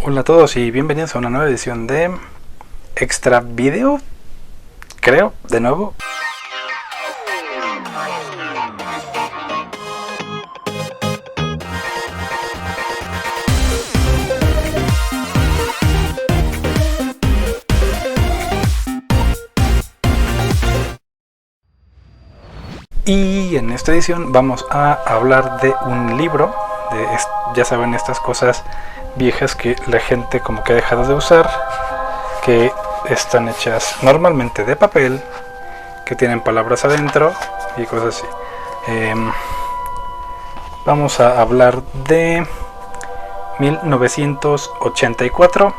Hola a todos y bienvenidos a una nueva edición de Extra Video, creo, de nuevo. Y en esta edición vamos a hablar de un libro, ya saben, estas cosas viejas que la gente como que ha dejado de usar, que están hechas normalmente de papel, que tienen palabras adentro y cosas así. Vamos a hablar de 1984,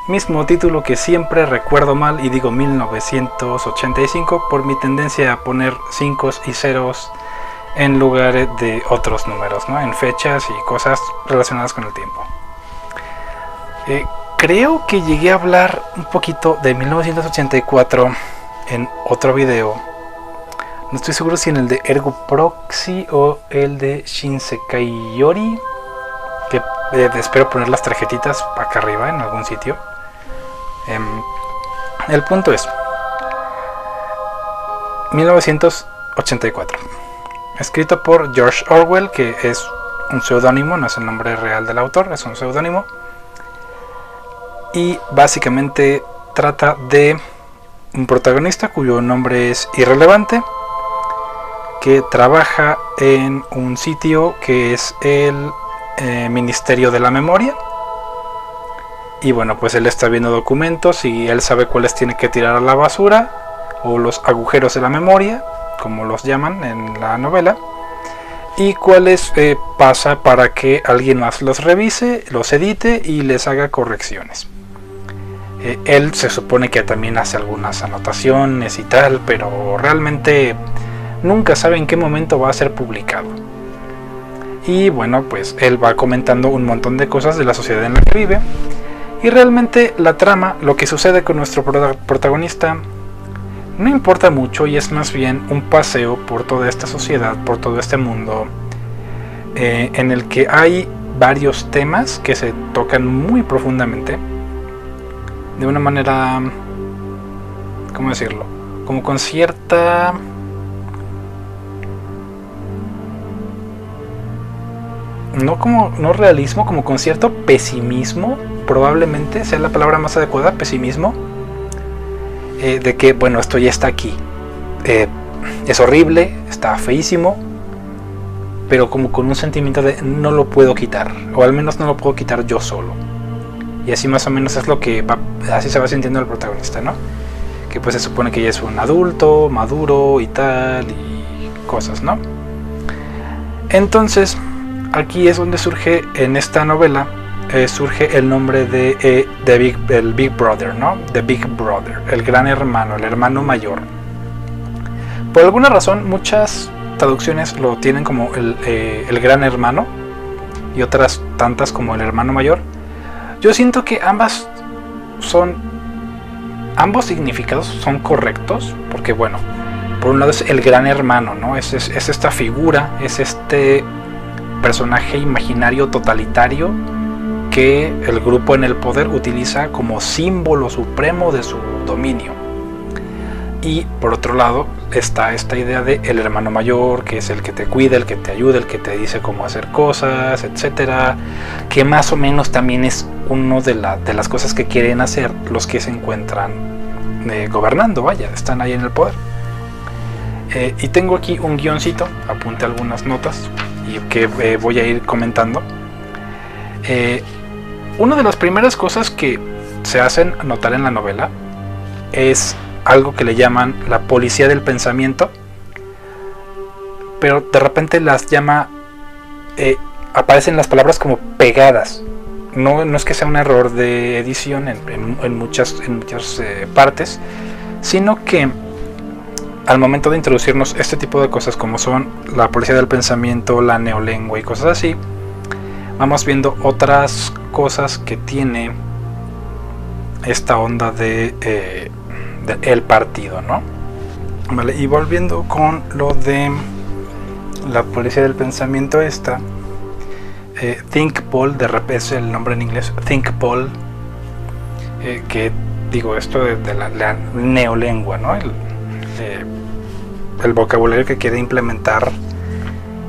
mismo título que siempre recuerdo mal y digo 1985 por mi tendencia a poner 5 y ceros en lugar de otros números, ¿no? En fechas y cosas relacionadas con el tiempo. Creo que llegué a hablar un poquito de 1984 en otro video. No estoy seguro si en el de Ergo Proxy o el de Shinsekai Yori, que espero poner las tarjetitas acá arriba en algún sitio. El punto es 1984, escrito por George Orwell, que es un seudónimo, no es el nombre real del autor, es un seudónimo. Y básicamente trata de un protagonista cuyo nombre es irrelevante, que trabaja en un sitio que es el Ministerio de la Memoria. Y bueno, pues él está viendo documentos y él sabe cuáles tiene que tirar a la basura, o los agujeros de la memoria, como los llaman en la novela, y cuáles pasa para que alguien más los revise, los edite y les haga correcciones. Él se supone que también hace algunas anotaciones y tal, pero realmente nunca sabe en qué momento va a ser publicado. Y bueno, pues él va comentando un montón de cosas de la sociedad en la que vive. Y realmente la trama, lo que sucede con nuestro protagonista, no importa mucho y es más bien un paseo por toda esta sociedad, por todo este mundo, en el que hay varios temas que se tocan muy profundamente, de una manera, ¿cómo decirlo? Como con cierta... no realismo, como con cierto pesimismo, probablemente sea la palabra más adecuada, pesimismo, de que, bueno, esto ya está aquí, es horrible, está feísimo, pero como con un sentimiento de no lo puedo quitar, o al menos no lo puedo quitar yo solo. Y así más o menos es lo que así se va sintiendo el protagonista, ¿no? Que pues se supone que ya es un adulto, maduro y tal, y cosas, ¿no? Entonces, aquí es donde surge, en esta novela, surge el nombre de el Big Brother, ¿no? The Big Brother, el gran hermano, el hermano mayor. Por alguna razón, muchas traducciones lo tienen como el gran hermano y otras tantas como el hermano mayor. Yo siento que ambos significados son correctos, porque bueno, por un lado es el gran hermano, ¿no? Es esta figura, es este personaje imaginario totalitario que el grupo en el poder utiliza como símbolo supremo de su dominio. Y por otro lado está esta idea de el hermano mayor, que es el que te cuida, el que te ayuda, el que te dice cómo hacer cosas, etcétera, que más o menos también es uno de las cosas que quieren hacer los que se encuentran gobernando, vaya, están ahí en el poder. Y tengo aquí un guioncito, apunté algunas notas y que voy a ir comentando. Una de las primeras cosas que se hacen notar en la novela es algo que le llaman la policía del pensamiento, pero de repente las llama, aparecen las palabras como pegadas. No es que sea un error de edición en muchas partes, sino que al momento de introducirnos este tipo de cosas como son la policía del pensamiento, la neolengua y cosas así, vamos viendo otras cosas que tiene esta onda de el partido, ¿no? Vale, y volviendo con lo de la policía del pensamiento esta, ThinkPol, de repente es el nombre en inglés, ThinkPol, que digo esto de la neolengua, ¿no? El vocabulario que quiere implementar,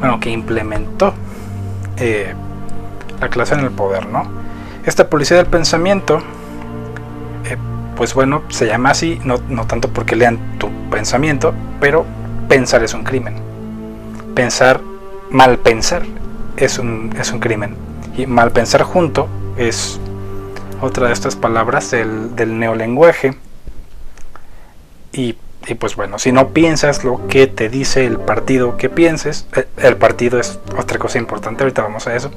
bueno, que implementó la clase en el poder, ¿no? Esta policía del pensamiento, pues bueno, se llama así, no tanto porque lean tu pensamiento, pero pensar es un crimen. Mal pensar es un crimen. Y mal pensar junto es otra de estas palabras del neolenguaje. Y pues bueno, si no piensas lo que te dice el partido que pienses, el partido es otra cosa importante, ahorita vamos a eso.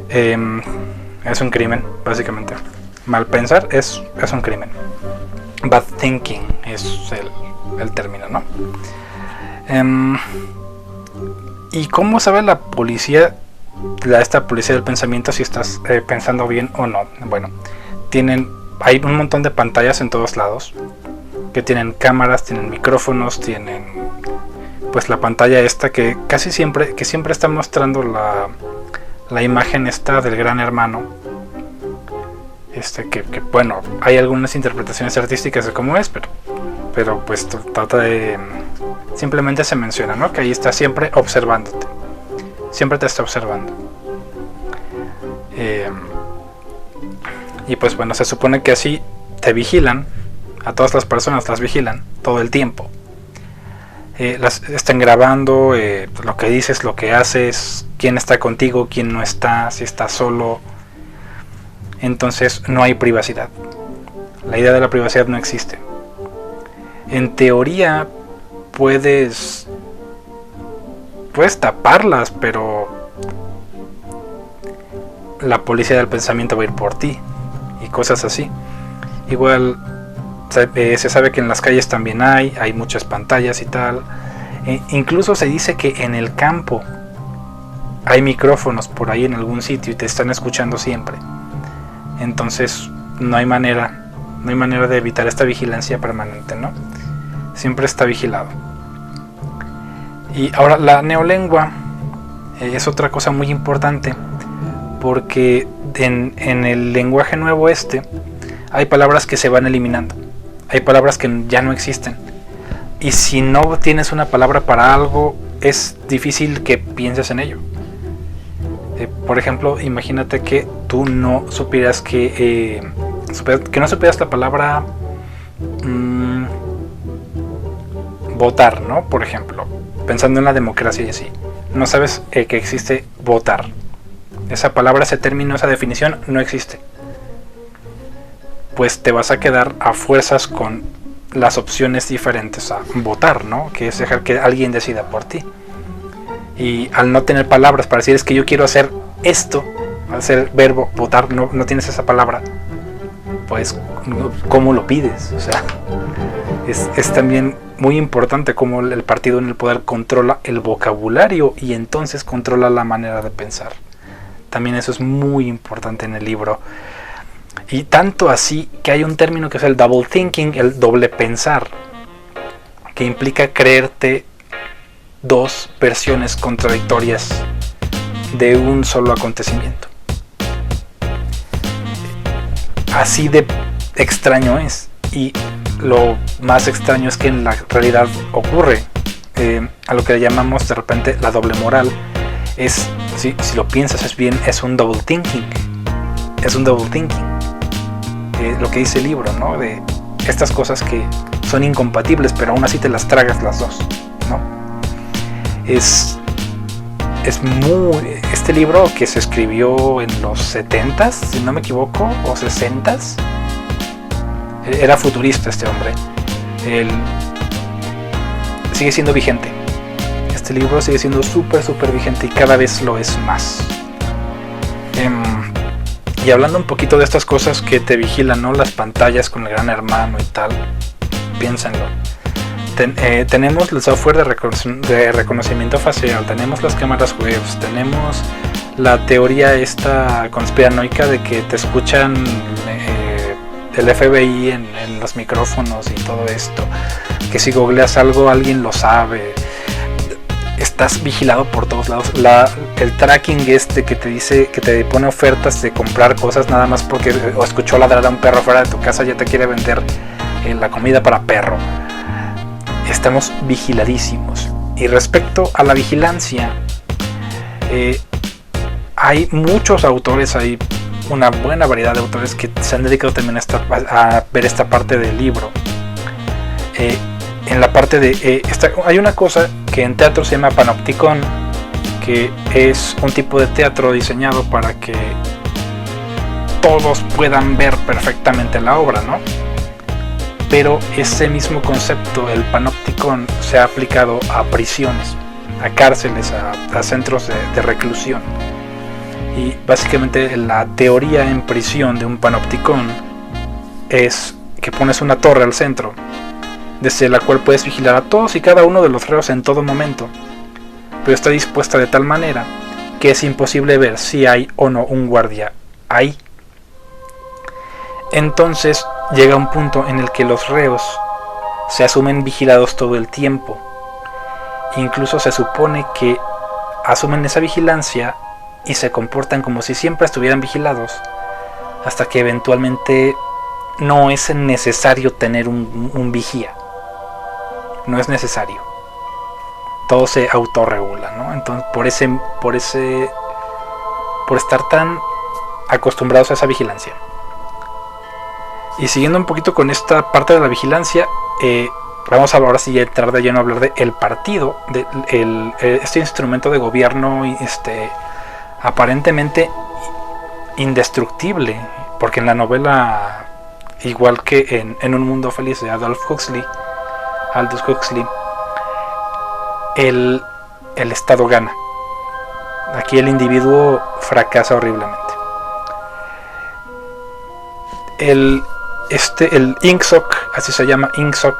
Es un crimen, básicamente. Mal pensar es un crimen. Bad thinking es el término, ¿no? ¿Y cómo sabe la policía, esta policía del pensamiento, si estás pensando bien o no? Bueno, hay un montón de pantallas en todos lados, que tienen cámaras, tienen micrófonos, tienen pues la pantalla esta que siempre está mostrando la imagen esta del gran hermano, que bueno, hay algunas interpretaciones artísticas de cómo es, pero pues trata de, simplemente se menciona, ¿no? Que ahí está siempre observándote, siempre te está observando. Y pues bueno, se supone que así te vigilan, a todas las personas las vigilan todo el tiempo. Las están grabando lo que dices, lo que haces, quién está contigo, quién no está, si estás solo. Entonces no hay privacidad. La idea de la privacidad no existe. En teoría puedes taparlas, pero la policía del pensamiento va a ir por ti y cosas así. Igual se sabe que en las calles también hay muchas pantallas y tal. Incluso se dice que en el campo hay micrófonos por ahí en algún sitio y te están escuchando siempre. Entonces no hay manera de evitar esta vigilancia permanente, ¿no? Siempre está vigilado. Y ahora la neolengua es otra cosa muy importante, porque en el lenguaje nuevo hay palabras que se van eliminando, hay palabras que ya no existen, y si no tienes una palabra para algo es difícil que pienses en ello. Por ejemplo, imagínate que tú no supieras que no supieras la palabra votar, ¿no? Por ejemplo, pensando en la democracia y así, no sabes que existe votar. Esa palabra, ese término, esa definición no existe. Pues te vas a quedar a fuerzas con las opciones diferentes a votar, ¿no? Que es dejar que alguien decida por ti. Y al no tener palabras para decir es que yo quiero hacer esto, hacer el verbo votar, no tienes esa palabra, pues ¿cómo lo pides? O sea, es también muy importante cómo el partido en el poder controla el vocabulario y entonces controla la manera de pensar. También eso es muy importante en el libro. Y tanto así que hay un término que es el double thinking, el doble pensar, que implica creerte dos versiones contradictorias de un solo acontecimiento. Así de extraño es, y lo más extraño es que en la realidad ocurre a lo que le llamamos de repente la doble moral. Si lo piensas es un double thinking, lo que dice el libro, ¿no? De estas cosas que son incompatibles pero aún así te las tragas las dos, ¿no? Este libro, que se escribió en los 70s, si no me equivoco, o 60s, era futurista este hombre. Él sigue siendo vigente. Este libro sigue siendo súper vigente y cada vez lo es más. Y hablando un poquito de estas cosas que te vigilan, ¿no? Las pantallas con el gran hermano y tal, piénsenlo. Tenemos el software de reconocimiento facial, tenemos las cámaras web, tenemos la teoría esta conspiranoica de que te escuchan el FBI en los micrófonos y todo esto, que si googleas algo alguien lo sabe. estás vigilado por todos lados. El tracking que te dice, que te pone ofertas de comprar cosas nada más porque escuchó ladrar a un perro fuera de tu casa, ya te quiere vender la comida para perro. Estamos vigiladísimos. Y respecto a la vigilancia, hay muchos autores, hay una buena variedad de autores que se han dedicado también a ver esta parte del libro. En la parte de hay una cosa que en teatro se llama panopticon, que es un tipo de teatro diseñado para que todos puedan ver perfectamente la obra, ¿no? Pero ese mismo concepto, el panopticon, se ha aplicado a prisiones, a cárceles, a centros de reclusión. Y básicamente la teoría en prisión de un panopticon es que pones una torre al centro, desde la cual puedes vigilar a todos y cada uno de los reos en todo momento, pero está dispuesta de tal manera que es imposible ver si hay o no un guardia ahí. Entonces llega un punto en el que los reos se asumen vigilados todo el tiempo. Incluso se supone que asumen esa vigilancia y se comportan como si siempre estuvieran vigilados, hasta que eventualmente no es necesario tener un vigía. No es necesario. Todo se autorregula, ¿no? Entonces, por estar tan acostumbrados a esa vigilancia. Y siguiendo un poquito con esta parte de la vigilancia, vamos a ahora sí entrar de lleno a hablar de el partido, este instrumento de gobierno, aparentemente indestructible, porque en la novela, igual que en Un Mundo Feliz de Aldous Huxley, el Estado gana. Aquí el individuo fracasa horriblemente. El INGSOC, así se llama INGSOC,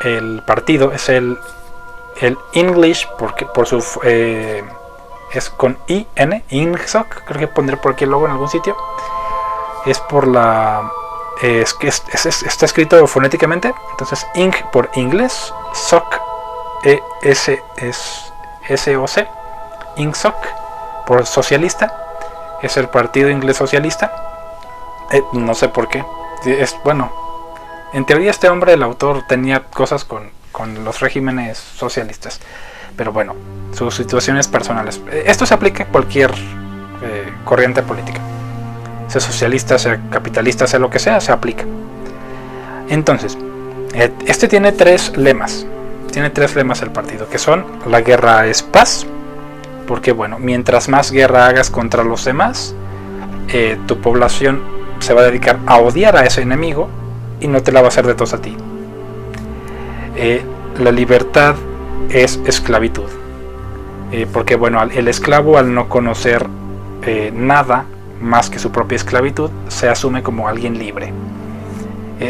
el partido, es el English, porque por su es con IN, INGSOC, creo que pondré por aquí el logo en algún sitio. Es por la está escrito fonéticamente, entonces ING por inglés, SOC SOC, INGSOC por socialista, es el partido inglés socialista. No sé por qué. Bueno, en teoría este hombre, el autor, tenía cosas con los regímenes socialistas, pero bueno, sus situaciones personales. Esto se aplica a cualquier corriente política, sea socialista, sea capitalista, sea lo que sea, se aplica. Entonces, este tiene tres lemas el partido, que son: la guerra es paz, porque bueno, mientras más guerra hagas contra los demás, tu población se va a dedicar a odiar a ese enemigo y no te la va a hacer de tos a ti. La libertad es esclavitud, porque bueno, el esclavo, al no conocer nada más que su propia esclavitud, se asume como alguien libre.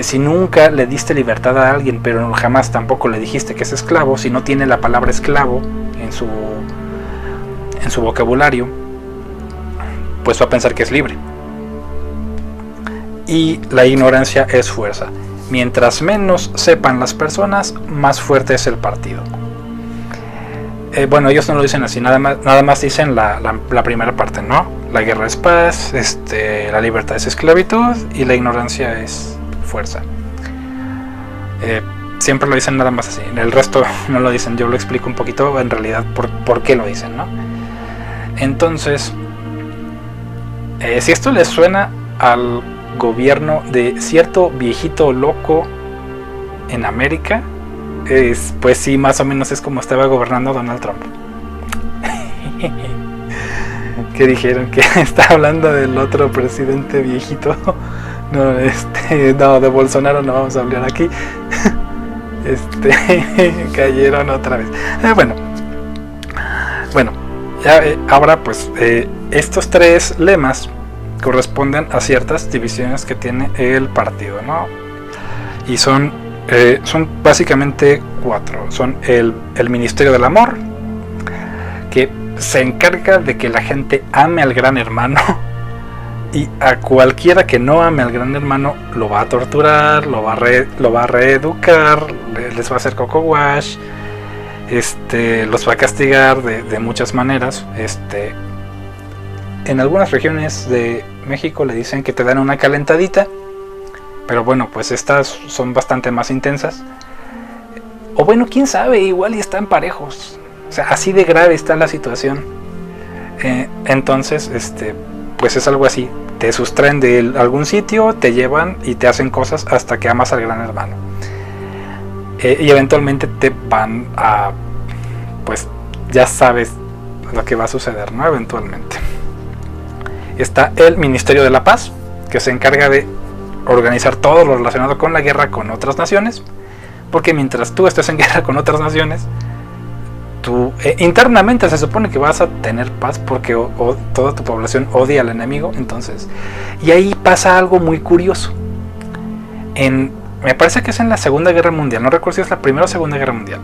Si nunca le diste libertad a alguien, pero jamás tampoco le dijiste que es esclavo, si no tiene la palabra esclavo en su vocabulario, pues va a pensar que es libre. Y la ignorancia es fuerza. Mientras menos sepan las personas, más fuerte es el partido. Bueno, ellos no lo dicen así, nada más dicen la primera parte, ¿no? La guerra es paz, la libertad es esclavitud y la ignorancia es fuerza. Siempre lo dicen nada más así, el resto no lo dicen. Yo lo explico un poquito en realidad por qué lo dicen, ¿no? Entonces, si esto les suena al gobierno de cierto viejito loco en América, pues sí, más o menos es como estaba gobernando Donald Trump. Que dijeron que está hablando del otro presidente viejito. No, no, de Bolsonaro no vamos a hablar aquí. Cayeron otra vez. Bueno, ya, ahora pues estos tres lemas corresponden a ciertas divisiones que tiene el partido, ¿no? Y son básicamente cuatro. Son el Ministerio del Amor, que se encarga de que la gente ame al gran hermano, y a cualquiera que no ame al gran hermano lo va a torturar, lo va a reeducar, les va a hacer coco wash, los va a castigar de muchas maneras. En algunas regiones de México le dicen que te dan una calentadita, pero bueno, pues estas son bastante más intensas. O bueno, quién sabe, igual y están parejos. O sea, así de grave está la situación. Entonces, pues es algo así. Te sustraen de algún sitio, te llevan y te hacen cosas hasta que amas al gran hermano. Y eventualmente te van a... pues ya sabes lo que va a suceder, ¿no? Eventualmente. Está el Ministerio de la Paz, que se encarga de organizar todo lo relacionado con la guerra con otras naciones. Porque mientras tú estés en guerra con otras naciones, tú internamente se supone que vas a tener paz porque toda tu población odia al enemigo. Entonces, y ahí pasa algo muy curioso. Me parece que es en la Segunda Guerra Mundial, no recuerdo si es la Primera o Segunda Guerra Mundial,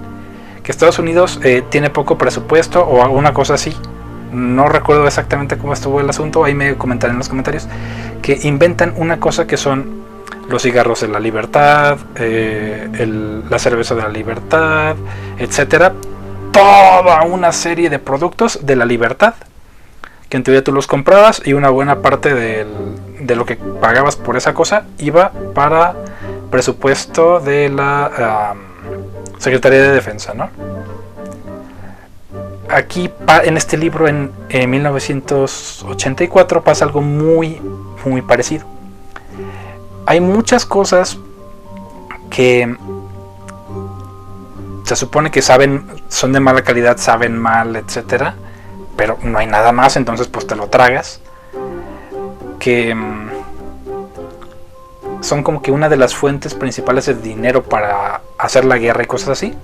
que Estados Unidos tiene poco presupuesto o alguna cosa así. No recuerdo exactamente cómo estuvo el asunto, ahí me comentaré en los comentarios, que inventan una cosa que son los cigarros de la libertad, la cerveza de la libertad, etcétera. Toda una serie de productos de la libertad, que en teoría tú los comprabas y una buena parte de lo que pagabas por esa cosa iba para presupuesto de la Secretaría de Defensa, ¿no? Aquí en este libro en 1984 pasa algo muy, muy parecido. Hay muchas cosas que se supone que son de mala calidad, saben mal, etcétera, pero no hay nada más, entonces pues te lo tragas. Que son como que una de las fuentes principales de dinero para hacer la guerra y cosas así.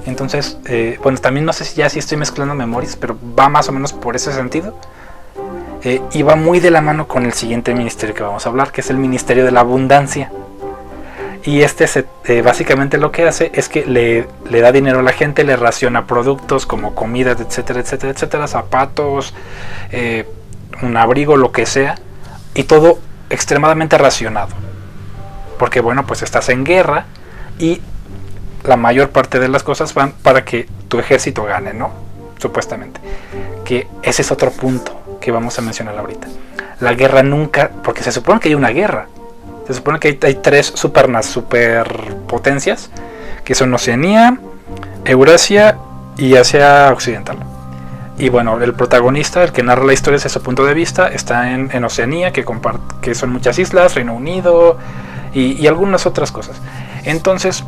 Entonces, bueno, también no sé si estoy mezclando memorias, pero va más o menos por ese sentido. Y va muy de la mano con el siguiente ministerio que vamos a hablar, que es el Ministerio de la Abundancia. Y básicamente lo que hace es que le da dinero a la gente, le raciona productos como comidas, etcétera, etcétera, etcétera, zapatos, un abrigo, lo que sea, y todo extremadamente racionado. Porque bueno, pues estás en guerra y la mayor parte de las cosas van para que tu ejército gane, ¿no? Supuestamente. Que ese es otro punto que vamos a mencionar ahorita. La guerra nunca, porque se supone que hay una guerra. Se supone que hay tres superpotencias, que son Oceanía, Eurasia y Asia Occidental. Y bueno, el protagonista, el que narra la historia desde su punto de vista, está en Oceanía, que son muchas islas, Reino Unido y algunas otras cosas. Entonces,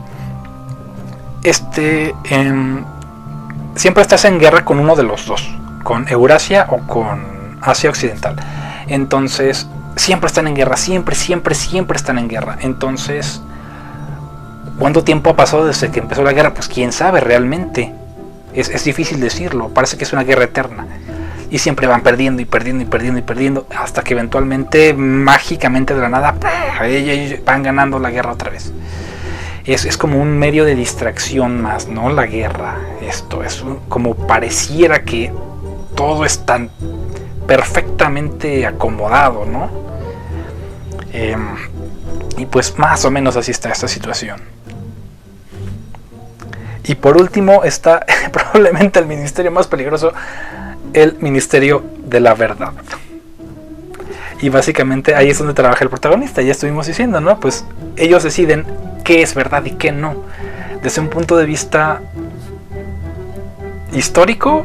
siempre estás en guerra con uno de los dos, con Eurasia o con Asia Occidental. Entonces, siempre están en guerra, siempre están en guerra. Entonces, ¿cuánto tiempo ha pasado desde que empezó la guerra? Pues quién sabe realmente. Es difícil decirlo, parece que es una guerra eterna. Y siempre van perdiendo y perdiendo y perdiendo y perdiendo, hasta que eventualmente, mágicamente de la nada, van ganando la guerra otra vez. Es como un medio de distracción más, ¿no? La guerra. Esto es como pareciera que todo es tan perfectamente acomodado, ¿no? Y pues más o menos así está esta situación. Y por último está probablemente el ministerio más peligroso, el Ministerio de la Verdad. Y básicamente ahí es donde trabaja el protagonista, ya estuvimos diciendo, ¿no? Pues ellos deciden qué es verdad y qué no. Desde un punto de vista histórico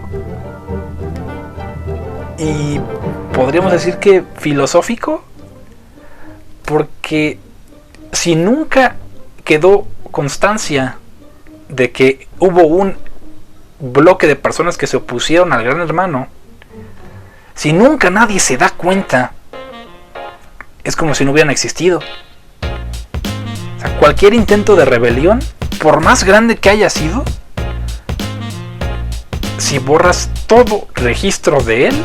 y podríamos decir que filosófico, porque si nunca quedó constancia de que hubo un bloque de personas que se opusieron al Gran Hermano, si nunca nadie se da cuenta, es como si no hubieran existido. O sea, cualquier intento de rebelión, por más grande que haya sido, si borras todo registro de él,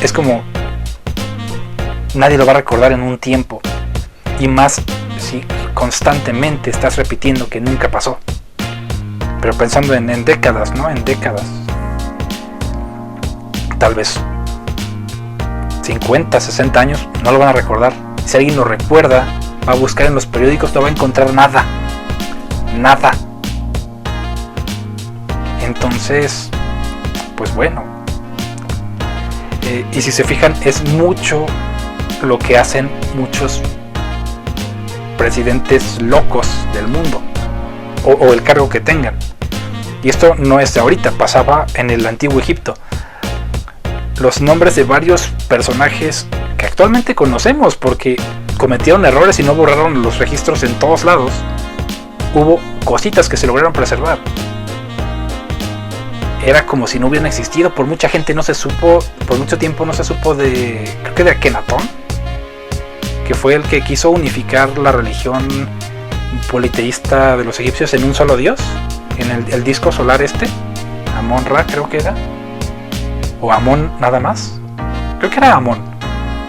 es como nadie lo va a recordar en un tiempo, y más si constantemente estás repitiendo que nunca pasó, pero pensando en décadas, ¿no? En décadas, tal vez 50, 60 años, no lo van a recordar. Si alguien lo recuerda, va a buscar en los periódicos, no va a encontrar nada. Entonces, pues bueno, y si se fijan, es mucho lo que hacen muchos presidentes locos del mundo, o el cargo que tengan. Y esto no es de ahorita, pasaba en el antiguo Egipto. Los nombres de varios personajes que actualmente conocemos porque cometieron errores y no borraron los registros en todos lados, hubo cositas que se lograron preservar. Era como si no hubieran existido. Por mucha gente no se supo, por mucho tiempo no se supo de, creo que de Akenatón, que fue el que quiso unificar la religión politeísta de los egipcios en un solo dios, en el disco solar Amon-Ra creo que era, o Amón nada más, creo que era Amón.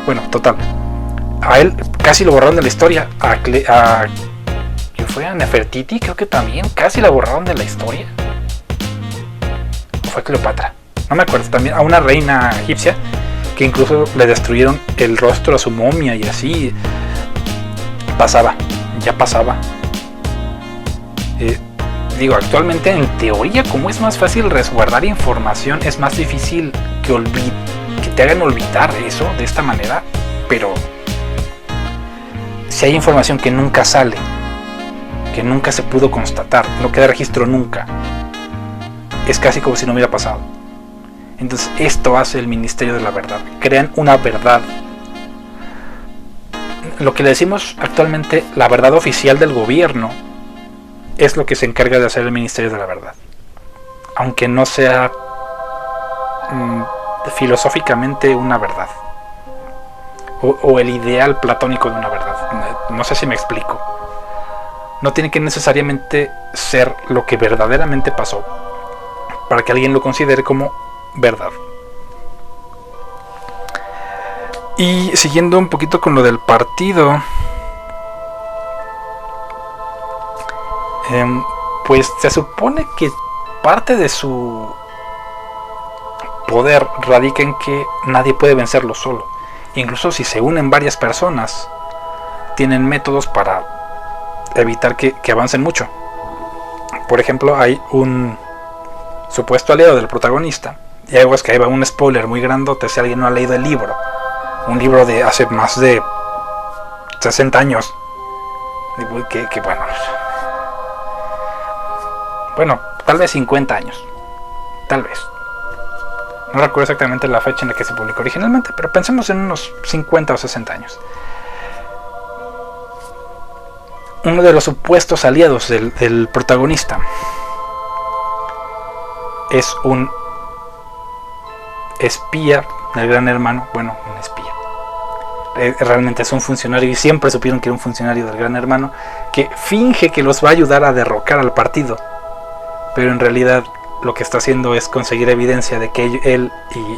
Bueno, total, a él casi lo borraron de la historia. ¿Quién fue? A Nefertiti creo que también casi la borraron de la historia, o fue Cleopatra, no me acuerdo. También a una reina egipcia que incluso le destruyeron el rostro a su momia y así. Ya pasaba. Digo, actualmente en teoría, como es más fácil resguardar información, es más difícil que te hagan olvidar eso de esta manera. Pero si hay información que nunca sale, que nunca se pudo constatar, no queda registro nunca, es casi como si no hubiera pasado. Entonces esto hace el Ministerio de la Verdad. Crean una verdad, lo que le decimos actualmente la verdad oficial del gobierno, es lo que se encarga de hacer el Ministerio de la Verdad, aunque no sea filosóficamente una verdad, o el ideal platónico de una verdad. No sé si me explico. No tiene que necesariamente ser lo que verdaderamente pasó para que alguien lo considere como verdad. Y siguiendo un poquito con lo del partido, pues se supone que parte de su poder radica en que nadie puede vencerlo solo. Incluso si se unen varias personas, tienen métodos para evitar que avancen mucho. Por ejemplo, hay un supuesto aliado del protagonista, y es que ahí va un spoiler muy grandote si alguien no ha leído el libro, un libro de hace más de 60 años, que bueno, tal vez 50 años, tal vez, no recuerdo exactamente la fecha en la que se publicó originalmente, pero pensemos en unos 50 o 60 años. Uno de los supuestos aliados del protagonista es un espía del Gran Hermano. Bueno, un espía, realmente es un funcionario, y siempre supieron que era un funcionario del Gran Hermano, que finge que los va a ayudar a derrocar al partido, pero en realidad lo que está haciendo es conseguir evidencia de que él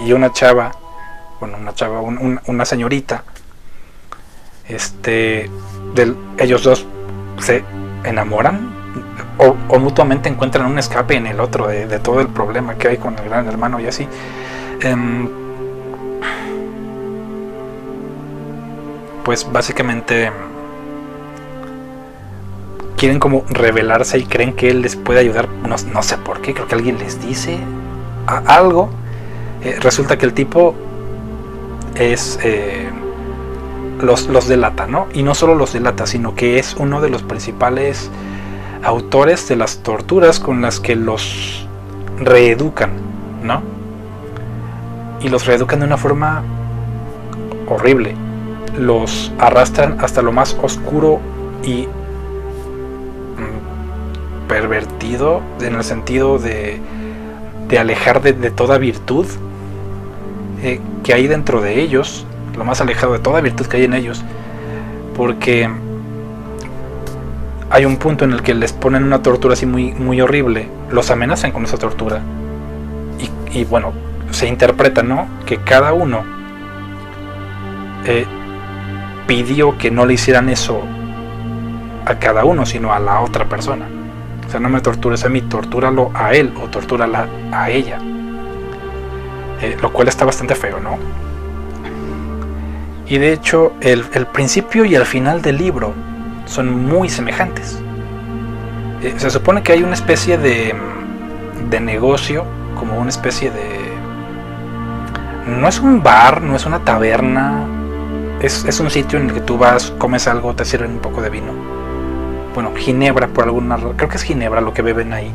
y una chava, una señorita, ellos dos se enamoran o mutuamente encuentran un escape en el otro de todo el problema que hay con el Gran Hermano y así. Pues básicamente quieren como revelarse y creen que él les puede ayudar, no sé por qué, creo que alguien les dice algo. Resulta que el tipo es los delata, ¿no? Y no solo los delata, sino que es uno de los principales autores de las torturas con las que los reeducan, ¿no? Y los reeducan de una forma horrible. Los arrastran hasta lo más oscuro y pervertido, en el sentido de alejar de toda virtud que hay dentro de ellos, lo más alejado de toda virtud que hay en ellos, porque hay un punto en el que les ponen una tortura así muy, muy horrible, los amenazan con esa tortura y bueno, se interpreta, ¿no?, que cada uno pidió que no le hicieran eso a cada uno, sino a la otra persona. O sea, no me tortures a mí, tortúralo a él o tortúrala a ella, lo cual está bastante feo, ¿no? Y de hecho el principio y el final del libro son muy semejantes. Se supone que hay una especie de de negocio, como una especie de... No es un bar, no es una taberna, es un sitio en el que tú vas, comes algo, te sirven un poco de vino. Bueno, ginebra por alguna razón, creo que es ginebra lo que beben ahí.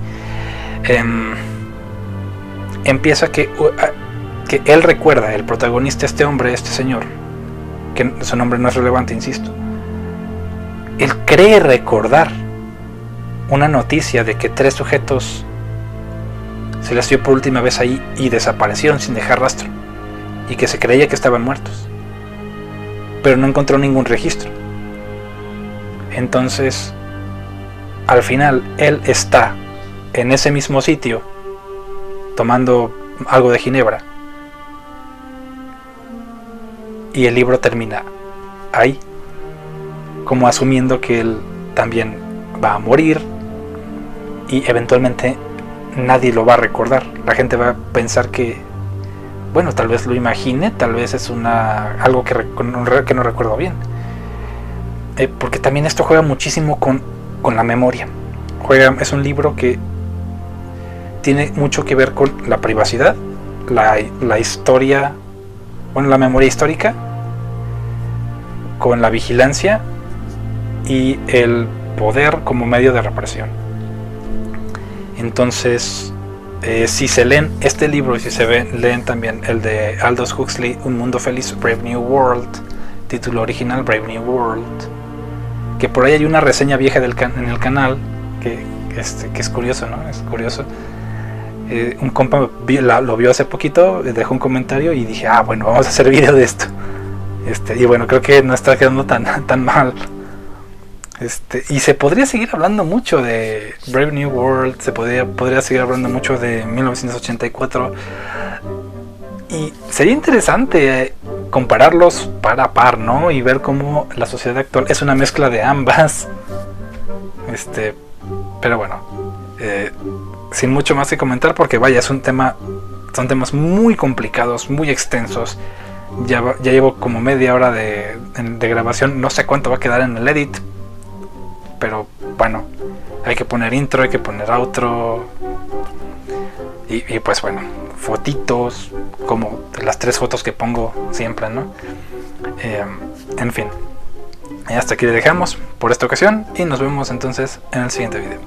Empieza que él recuerda, el protagonista, este hombre, este señor, que su nombre no es relevante, insisto, él cree recordar una noticia de que 3 sujetos se les dio por última vez ahí y desaparecieron sin dejar rastro, y que se creía que estaban muertos, pero no encontró ningún registro. Entonces, al final, él está en ese mismo sitio tomando algo de ginebra, y el libro termina ahí, como asumiendo que él también va a morir y eventualmente nadie lo va a recordar. La gente va a pensar que, bueno, tal vez lo imagine, tal vez es algo que no recuerdo bien, porque también esto juega muchísimo con la memoria. Es un libro que tiene mucho que ver con la privacidad, la historia, bueno, la memoria histórica, con la vigilancia y el poder como medio de represión. Entonces, si se leen este libro y si leen también el de Aldous Huxley, Un Mundo Feliz, Brave New World, título original Brave New World, que por ahí hay una reseña vieja en el canal que es curioso, ¿no? Es curioso. Un compa lo vio hace poquito, dejó un comentario y dije, bueno, vamos a hacer video de esto. Y bueno, creo que no está quedando tan mal. Y se podría seguir hablando mucho de Brave New World, se podría seguir hablando mucho de 1984, y sería interesante compararlos par a par, ¿no? Y ver cómo la sociedad actual es una mezcla de ambas. Pero bueno, sin mucho más que comentar, porque vaya, son temas muy complicados, muy extensos. Ya llevo como media hora de grabación, no sé cuánto va a quedar en el edit, pero bueno, hay que poner intro, hay que poner outro, y pues bueno, fotitos, como las 3 fotos que pongo siempre, ¿no? En fin, y hasta aquí le dejamos por esta ocasión, y nos vemos entonces en el siguiente video.